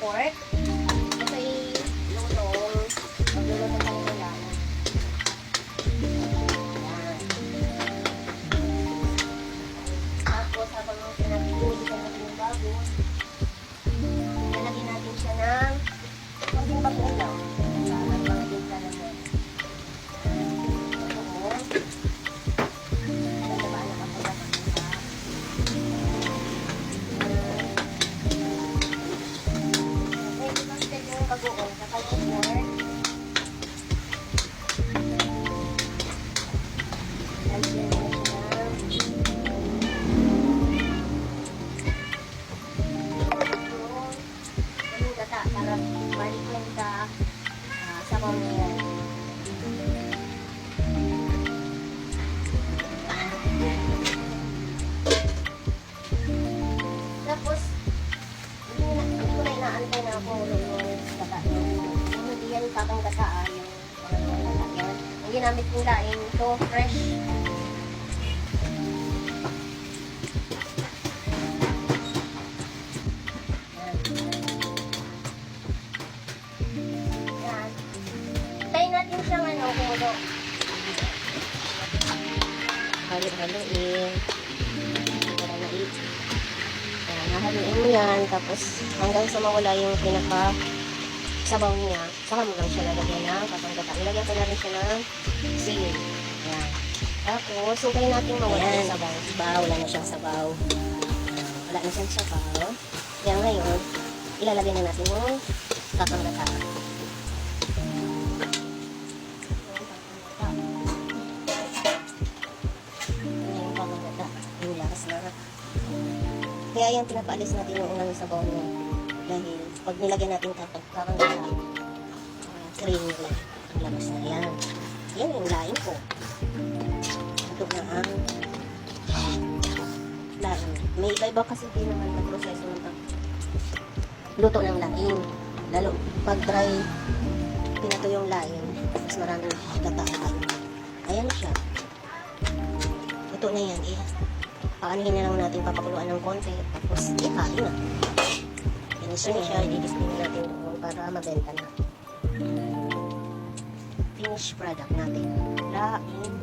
pork. Ito ay lutong. Magluluto tayo ng lana. Ayan. Tapos, habang pinag-iinitan natin yung baboy, lalagyan natin siya ng konting bagoong lang. Para maging ka naman. Tapos, nagabaan na kapag bagoong sa kanya lagyan mo siya ng gata para balik mo sa sabaw niya yan. Tapos hindi ko na inaantay na ako yung gata hindi yan kakang gata yung pangalawang gata yan. Ang ginamit kong laing ito fresh. Yan. Tayo natin siyang kumulo. Halo-haloin. Para nait. Yan, nahaluin mo yan. Tapos hanggang sa mawala yung pinaka sabaw niya. Saka mo lang siya lalagyan ng kapanggata. Ilagyan ko na rin siya ng sili. Yan. Tapos, sukayin natin mawala yung sabaw. Diba? Wala na siyang sabaw. Wala na siyang sabaw. Kaya ngayon, ilalagay na natin yung kapanggata. Yung kapanggata. Yung lakas na. Kaya yan, pinapaalis natin yung unang sabaw niya. Dahil, pag nilagyan natin kapanggata, creamy lang. Ang labas na yan. Yan yung lain ko. Ito na ang lain. May iba-iba kasi din naman na proseso ng luto ng lain. Lalo, pag dry, pinato yung lain, mas maraming gata-gata. Ayan siya. Luto na yan. Paanihin na lang natin, papakuluan ng konti. Tapos, ikain na. Finish na siya. I-display na natin doon para mabenta na. Finished product natin. Lain.